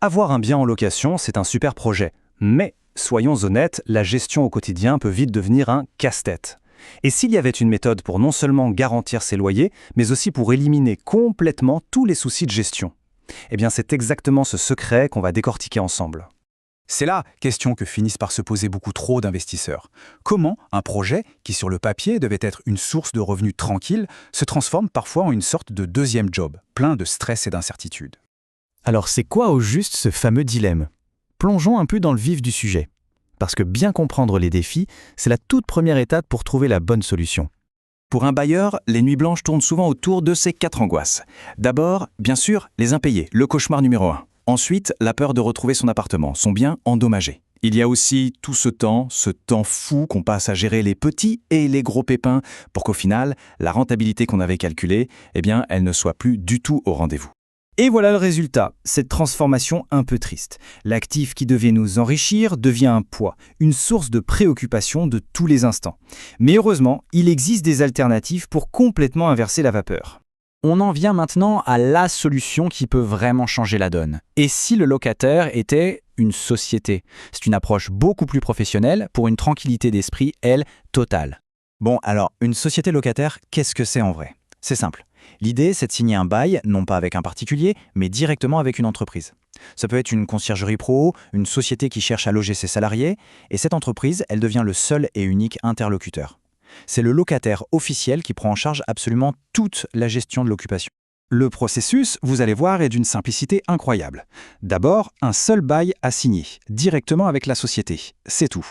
Avoir un bien en location, c'est un super projet. Mais, soyons honnêtes, la gestion au quotidien peut vite devenir un casse-tête. Et s'il y avait une méthode pour non seulement garantir ses loyers, mais aussi pour éliminer complètement tous les soucis de gestion? Eh bien, c'est exactement ce secret qu'on va décortiquer ensemble. C'est la question que finissent par se poser beaucoup trop d'investisseurs. Comment un projet, qui sur le papier devait être une source de revenus tranquille, se transforme parfois en une sorte de deuxième job, plein de stress et d'incertitude? Alors c'est quoi au juste ce fameux dilemme? Plongeons un peu dans le vif du sujet. Parce que bien comprendre les défis, c'est la toute première étape pour trouver la bonne solution. Pour un bailleur, les nuits blanches tournent souvent autour de ces 4 angoisses. D'abord, bien sûr, les impayés, le cauchemar numéro 1. Ensuite, la peur de retrouver son appartement, son bien endommagé. Il y a aussi tout ce temps fou qu'on passe à gérer les petits et les gros pépins pour qu'au final, la rentabilité qu'on avait calculée, elle ne soit plus du tout au rendez-vous. Et voilà le résultat, cette transformation un peu triste. L'actif qui devait nous enrichir devient un poids, une source de préoccupation de tous les instants. Mais heureusement, il existe des alternatives pour complètement inverser la vapeur. On en vient maintenant à la solution qui peut vraiment changer la donne. Et si le locataire était une société? C'est une approche beaucoup plus professionnelle pour une tranquillité d'esprit, elle, totale. Bon, alors, une société locataire, qu'est-ce que c'est en vrai? C'est simple. L'idée, c'est de signer un bail, non pas avec un particulier, mais directement avec une entreprise. Ça peut être une conciergerie pro, une société qui cherche à loger ses salariés, et cette entreprise, elle devient le seul et unique interlocuteur. C'est le locataire officiel qui prend en charge absolument toute la gestion de l'occupation. Le processus, vous allez voir, est d'une simplicité incroyable. D'abord, un seul bail à signer, directement avec la société. C'est tout.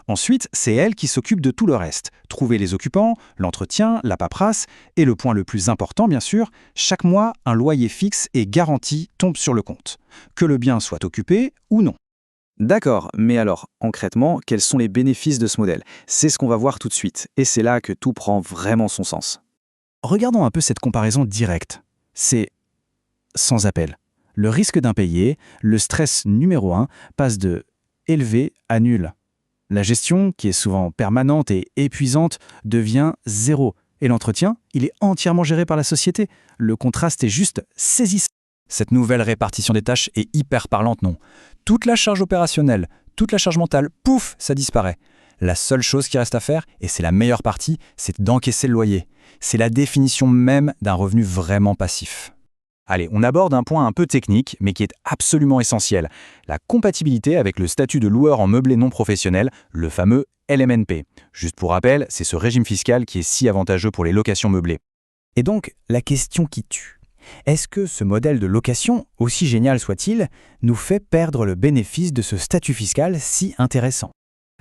Ensuite, c'est elle qui s'occupe de tout le reste. Trouver les occupants, l'entretien, la paperasse, et le point le plus important, bien sûr, chaque mois, un loyer fixe et garanti tombe sur le compte. Que le bien soit occupé ou non. D'accord, mais alors, concrètement, quels sont les bénéfices de ce modèle? C'est ce qu'on va voir tout de suite, et c'est là que tout prend vraiment son sens. Regardons un peu cette comparaison directe. C'est sans appel. Le risque d'impayé, le stress numéro 1, passe de élevé à nul. La gestion, qui est souvent permanente et épuisante, devient zéro. Et l'entretien, il est entièrement géré par la société. Le contraste est juste saisissant. Cette nouvelle répartition des tâches est hyper parlante, non? Toute la charge opérationnelle, toute la charge mentale, pouf, ça disparaît. La seule chose qui reste à faire, et c'est la meilleure partie, c'est d'encaisser le loyer. C'est la définition même d'un revenu vraiment passif. Allez, on aborde un point un peu technique, mais qui est absolument essentiel. La compatibilité avec le statut de loueur en meublé non professionnel, le fameux LMNP. Juste pour rappel, c'est ce régime fiscal qui est si avantageux pour les locations meublées. Et donc, la question qui tue. Est-ce que ce modèle de location, aussi génial soit-il, nous fait perdre le bénéfice de ce statut fiscal si intéressant?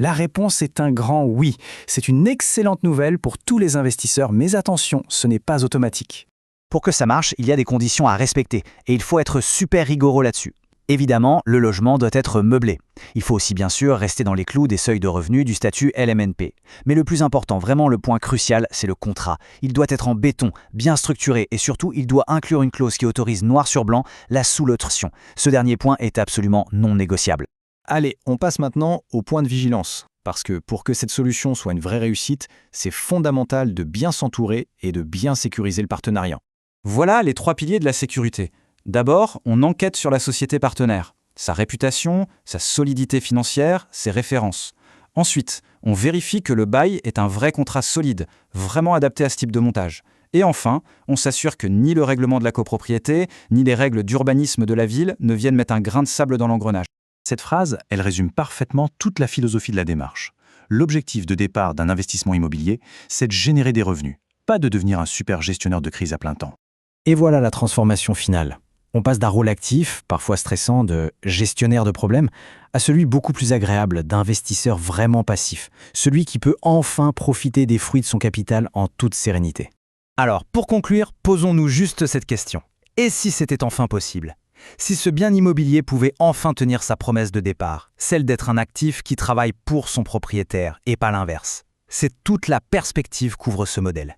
La réponse est un grand oui. C'est une excellente nouvelle pour tous les investisseurs, mais attention, ce n'est pas automatique. Pour que ça marche, il y a des conditions à respecter, et il faut être super rigoureux là-dessus. Évidemment, le logement doit être meublé. Il faut aussi bien sûr rester dans les clous des seuils de revenus du statut LMNP. Mais le plus important, vraiment le point crucial, c'est le contrat. Il doit être en béton, bien structuré, et surtout, il doit inclure une clause qui autorise noir sur blanc la sous-location. Ce dernier point est absolument non négociable. Allez, on passe maintenant au point de vigilance. Parce que pour que cette solution soit une vraie réussite, c'est fondamental de bien s'entourer et de bien sécuriser le partenariat. Voilà les 3 piliers de la sécurité. D'abord, on enquête sur la société partenaire, sa réputation, sa solidité financière, ses références. Ensuite, on vérifie que le bail est un vrai contrat solide, vraiment adapté à ce type de montage. Et enfin, on s'assure que ni le règlement de la copropriété, ni les règles d'urbanisme de la ville ne viennent mettre un grain de sable dans l'engrenage. Cette phrase, elle résume parfaitement toute la philosophie de la démarche. L'objectif de départ d'un investissement immobilier, c'est de générer des revenus, pas de devenir un super gestionnaire de crise à plein temps. Et voilà la transformation finale. On passe d'un rôle actif, parfois stressant, de gestionnaire de problèmes, à celui beaucoup plus agréable d'investisseur vraiment passif, celui qui peut enfin profiter des fruits de son capital en toute sérénité. Alors, pour conclure, posons-nous juste cette question. Et si c'était enfin possible? Si ce bien immobilier pouvait enfin tenir sa promesse de départ, celle d'être un actif qui travaille pour son propriétaire et pas l'inverse? C'est toute la perspective qu'ouvre ce modèle.